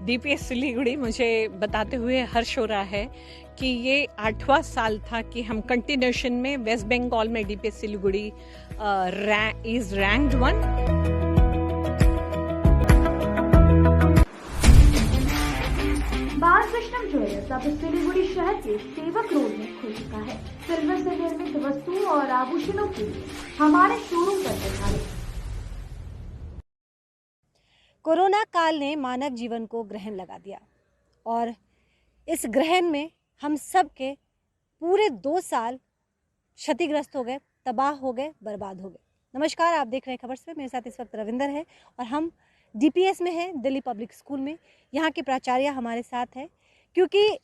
DPS Siliguri मुझे बताते हुए हर्ष हो रहा है कि ये 8वां साल था कि हम कंटिन्यूशन में वेस्ट बंगाल में DPS Siliguri is ranked 1। Balakrishnam jewellers अब सिलीगुड़ी शहर के सेवक रोड में खुल चुका है। सिल्वर से निर्मित वस्तुओं और आभूषणों के लिए हमारे शोरूम पर पधारें। कोरोना काल ने मानव जीवन को ग्रहण लगा दिया और इस ग्रहण में हम सब के पूरे 2 साल क्षतिग्रस्त हो गए, तबाह हो गए, बर्बाद हो गए। नमस्कार, आप देख रहे हैं खबर से। मेरे साथ इस वक्त रविंदर है और हम डीपीएस में हैं, दिल्ली पब्लिक स्कूल में। यहाँ के प्राचार्य हमारे साथ है क्योंकि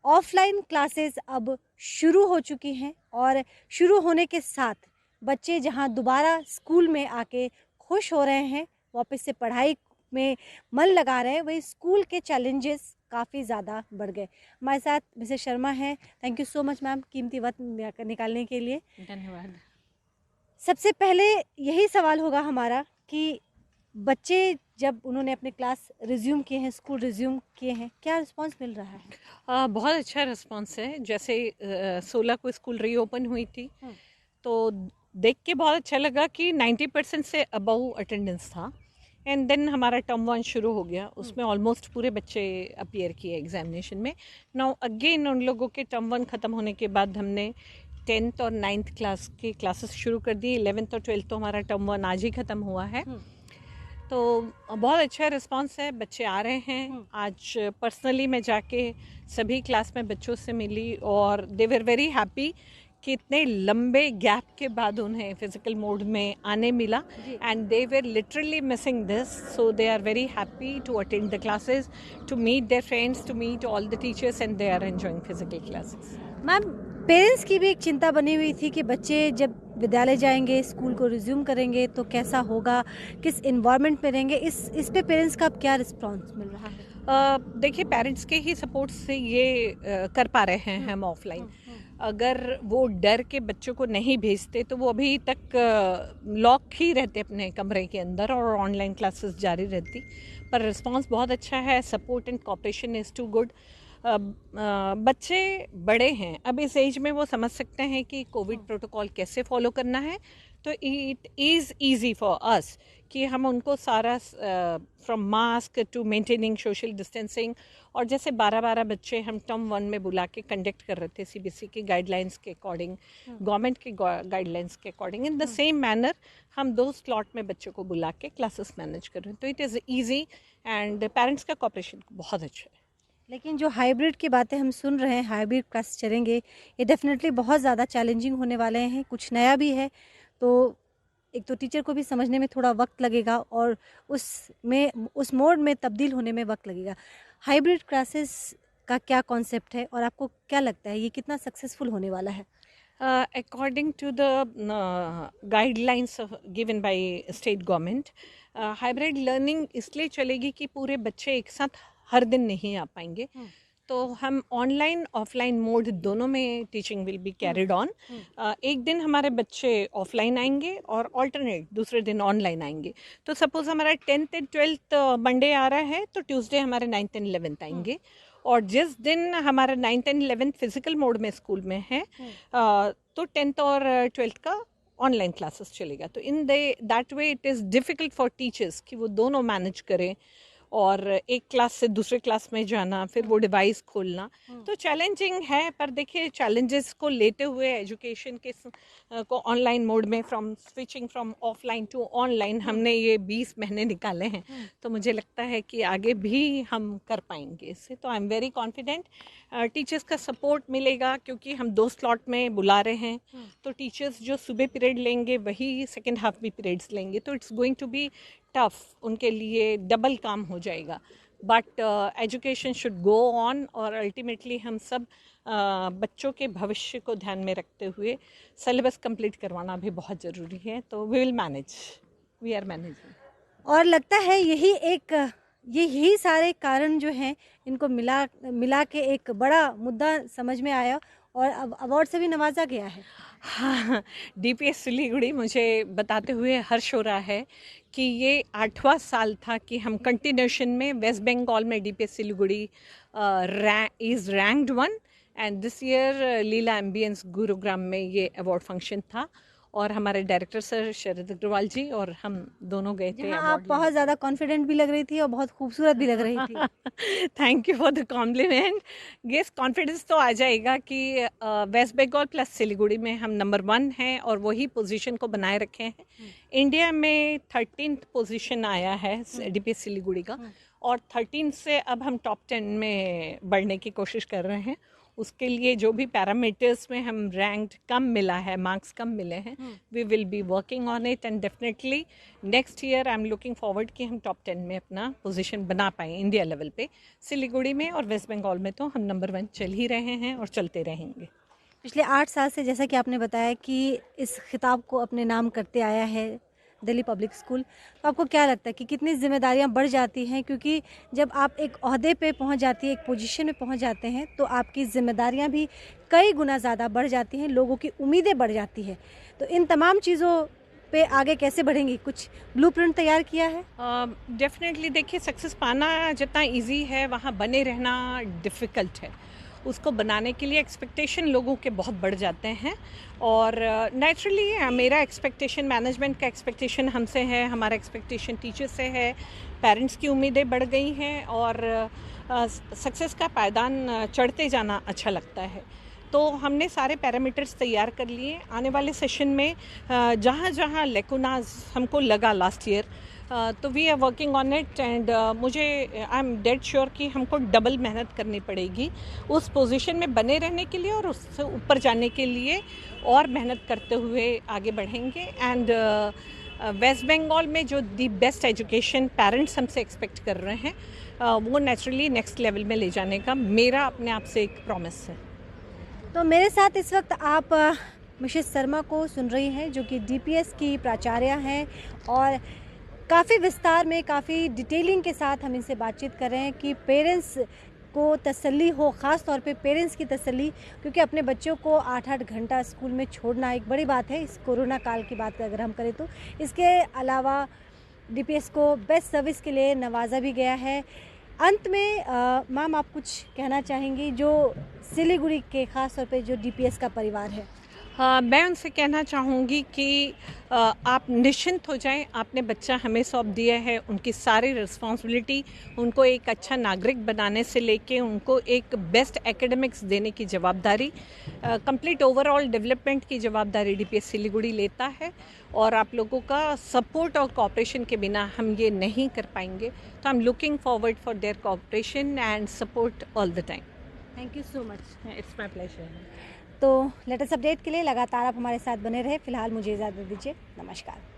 ऑफलाइन क्लासेस अब शुरू हो चुकी हैं और शुरू होने के साथ बच्चे जहाँ दोबारा स्कूल में आके खुश हो रहे हैं, वापस से पढ़ाई में मन लगा रहे हैं, वही स्कूल के चैलेंजेस काफ़ी ज़्यादा बढ़ गए। हमारे साथ मिसेस शर्मा हैं। Thank you so much ma'am, कीमती वक्त निकालने के लिए। धन्यवाद। सबसे पहले यही सवाल होगा हमारा कि बच्चे जब उन्होंने अपने क्लास रिज्यूम किए हैं, स्कूल रिज्यूम किए हैं, क्या रिस्पांस मिल रहा है? बहुत अच्छा रिस्पांस है। जैसे 16 को स्कूल रीओपन हुई थी तो देख के बहुत अच्छा लगा कि 90% से अबव अटेंडेंस था। एंड देन हमारा टर्म 1 शुरू हो गया, उसमें ऑलमोस्ट पूरे बच्चे अपीयर किए एग्जामिनेशन में। नाउ अगेन उन लोगों के टर्म 1 ख़त्म होने के बाद हमने 10th और 9th क्लास की क्लासेस शुरू कर दी। 11th और 12th तो हमारा टर्म 1 आज ही ख़त्म हुआ है। तो बहुत अच्छा रिस्पांस है, बच्चे आ रहे हैं। आज पर्सनली मैं जाके सभी क्लास में बच्चों से मिली और दे वर वेरी हैप्पी कि इतने लंबे गैप के बाद उन्हें फिजिकल मोड में आने मिला। And they were literally missing this, so they are very happy to attend the classes, to meet their friends, to meet all the teachers, and they are enjoying physical classes. Ma'am, parents की भी एक चिंता बनी हुई थी कि बच्चे जब विद्यालय जाएंगे, स्कूल को रिज्यूम करेंगे तो कैसा होगा, किस इन्वायरमेंट में रहेंगे। इस पे पेरेंट्स का क्या रिस्पॉन्स मिल रहा है? देखिए, पेरेंट्स के ही सपोर्ट से ये कर पा रहे हैं हम ऑफलाइन। अगर वो डर के बच्चों को नहीं भेजते तो वो अभी तक लॉक ही रहते अपने कमरे के अंदर और ऑनलाइन क्लासेस जारी रहती। पर रिस्पांस बहुत अच्छा है, support and cooperation is too good. बच्चे बड़े हैं, अब इस एज में वो समझ सकते हैं कि कोविड प्रोटोकॉल कैसे फॉलो करना है। तो it is easy for us कि हम उनको सारा from mask to maintaining social distancing, और जैसे 12-12 बच्चे हम टर्म 1 में बुला के कंडक्ट कर रहे थे सीबीएसई की गाइडलाइंस के अकॉर्डिंग, गवर्नमेंट के गाइडलाइंस के according, in the same manner हम 2 स्लॉट में बच्चों को बुला के क्लासेस मैनेज कर रहे हैं। तो it is easy and parents का कोऑपरेशन बहुत अच्छा है। लेकिन जो हाइब्रिड की बातें हम सुन रहे हैं, हाइब्रिड क्लास चलेंगे, ये डेफिनेटली बहुत ज़्यादा चैलेंजिंग होने वाले हैं। कुछ नया भी है, तो एक तो टीचर को भी समझने में थोड़ा वक्त लगेगा और उस मोड में तब्दील होने में वक्त लगेगा। हाइब्रिड क्लासेस का क्या कॉन्सेप्ट है और आपको क्या लगता है ये कितना सक्सेसफुल होने वाला है? According to the guidelines given by state government, hybrid learning इसलिए चलेगी कि पूरे बच्चे एक साथ हर दिन नहीं आ पाएंगे। तो हम ऑनलाइन ऑफलाइन मोड दोनों में teaching will be carried on. एक दिन हमारे बच्चे ऑफलाइन आएंगे और ऑल्टरनेट दूसरे दिन ऑनलाइन आएंगे। तो सपोज हमारा 10th एंड 12th मंडे आ रहा है तो ट्यूसडे हमारे 9th एंड 11th आएंगे। और जिस दिन हमारा 9th and 11th physical mode में स्कूल में है तो 10th और 12th का ऑनलाइन क्लासेस चलेगा। तो in that way it is difficult for teachers कि वो दोनों मैनेज करें और एक क्लास से दूसरे क्लास में जाना, फिर वो डिवाइस खोलना, तो चैलेंजिंग है। पर देखिए, चैलेंजेस को लेते हुए एजुकेशन के को ऑनलाइन मोड में switching from offline to online हमने ये 20 महीने निकाले हैं। तो मुझे लगता है कि आगे भी हम कर पाएंगे इससे। तो I am very confident. Teachers का सपोर्ट मिलेगा क्योंकि हम 2 स्लॉट में बुला रहे हैं। तो टीचर्स जो सुबह पीरियड लेंगे वही सेकेंड हाफ भी पीरियड्स लेंगे। तो it's going to be tough, उनके लिए डबल काम हो जाएगा। But education should go on और अल्टीमेटली हम सब बच्चों के भविष्य को ध्यान में रखते हुए सिलेबस कंप्लीट करवाना भी बहुत ज़रूरी है। तो we will manage, we are managing. और लगता है यही सारे कारण जो हैं इनको मिला के एक बड़ा मुद्दा समझ में आया और अब अवार्ड से भी नवाजा गया है। हाँ, डीपीएस सिलीगुड़ी मुझे बताते हुए हर्ष हो रहा है कि ये 8वां साल था कि हम कंटिन्यूशन में वेस्ट बंगाल में DPS Siliguri is ranked 1 and this year Leela ambience Gurugram में ये अवार्ड फंक्शन था और हमारे डायरेक्टर सर शरद अग्रवाल जी और हम दोनों गए थे। जहाँ आप बहुत ज़्यादा कॉन्फिडेंट भी लग रही थी और बहुत खूबसूरत भी लग रही थी। Thank you for the compliment. Guess confidence तो आ जाएगा कि वेस्ट बंगाल प्लस सिलीगुड़ी में हम नंबर 1 हैं और वही पोजीशन को बनाए रखे हैं। इंडिया में 13th पोजीशन आया है डीपीएस सिलीगुड़ी का और 13 से अब हम टॉप 10 में बढ़ने की कोशिश कर रहे हैं। उसके लिए जो भी पैरामीटर्स में हम रैंक्ड कम मिला है, मार्क्स कम मिले हैं, we will be working on it and definitely next year I am looking forward कि हम टॉप 10 में अपना पोजीशन बना पाएँ इंडिया लेवल पे। सिलीगुड़ी में और वेस्ट बंगाल में तो हम नंबर 1 चल ही रहे हैं और चलते रहेंगे। पिछले 8 साल से जैसा कि आपने बताया कि इस खिताब को अपने नाम करते आया है दिल्ली पब्लिक स्कूल, तो आपको क्या लगता है कि कितनी जिम्मेदारियां बढ़ जाती हैं? क्योंकि जब आप एक ओहदे पे पहुंच जाती है, एक पोजीशन में पहुंच जाते हैं, तो आपकी जिम्मेदारियां भी कई गुना ज़्यादा बढ़ जाती हैं, लोगों की उम्मीदें बढ़ जाती हैं। तो इन तमाम चीज़ों पे आगे कैसे बढ़ेंगी? कुछ ब्लूप्रिंट तैयार किया है? डेफिनेटली देखिए, सक्सेस पाना जितना ईजी है वहाँ बने रहना डिफ़िकल्ट है। उसको बनाने के लिए एक्सपेक्टेशन लोगों के बहुत बढ़ जाते हैं और नेचुरली मेरा एक्सपेक्टेशन, मैनेजमेंट का एक्सपेक्टेशन हमसे है, हमारा एक्सपेक्टेशन टीचर से है, पेरेंट्स की उम्मीदें बढ़ गई हैं और सक्सेस का पायदान चढ़ते जाना अच्छा लगता है। तो हमने सारे पैरामीटर्स तैयार कर लिए। आने वाले सेशन में जहाँ जहाँ लेकुनाज हमको लगा लास्ट ईयर, तो we are working on it and मुझे आई एम डेड श्योर कि हमको डबल मेहनत करनी पड़ेगी उस पोजीशन में बने रहने के लिए और उससे ऊपर जाने के लिए और मेहनत करते हुए आगे बढ़ेंगे। एंड वेस्ट बंगाल में जो दी बेस्ट एजुकेशन पेरेंट्स हमसे एक्सपेक्ट कर रहे हैं वो नेचुरली नेक्स्ट लेवल में ले जाने का मेरा अपने आप से एक प्रॉमिस है। तो मेरे साथ इस वक्त आप मिसेस शर्मा को सुन रही हैं, जो कि डीपीएस की प्राचार्य हैं और काफ़ी विस्तार में, काफ़ी डिटेलिंग के साथ हम इनसे बातचीत कर रहे हैं कि पेरेंट्स को तसल्ली हो, ख़ास तौर पे पेरेंट्स की तसल्ली, क्योंकि अपने बच्चों को 8-8 घंटा स्कूल में छोड़ना एक बड़ी बात है इस कोरोना काल की बात अगर हम करें तो। इसके अलावा डीपीएस को बेस्ट सर्विस के लिए नवाजा भी गया है। अंत में मैम, आप कुछ कहना चाहेंगी जो सिलीगुड़ी के ख़ास तौर पे जो डीपीएस का परिवार है? मैं उनसे कहना चाहूँगी कि आप निश्चिंत हो जाएं। आपने बच्चा हमें सौंप दिया है, उनकी सारी रिस्पॉन्सिबिलिटी, उनको एक अच्छा नागरिक बनाने से लेके उनको एक बेस्ट एकेडमिक्स देने की जवाबदारी, कंप्लीट ओवरऑल डेवलपमेंट की जवाबदारी डीपीएस सिलीगुड़ी लेता है और आप लोगों का सपोर्ट और कोऑपरेशन के बिना हम ये नहीं कर पाएंगे। तो आई am looking forward for their cooperation and support all the time. Thank you so much. It's my pleasure. तो लेटेस्ट अपडेट के लिए लगातार आप हमारे साथ बने रहे। फिलहाल मुझे इजाज़त दीजिए। नमस्कार।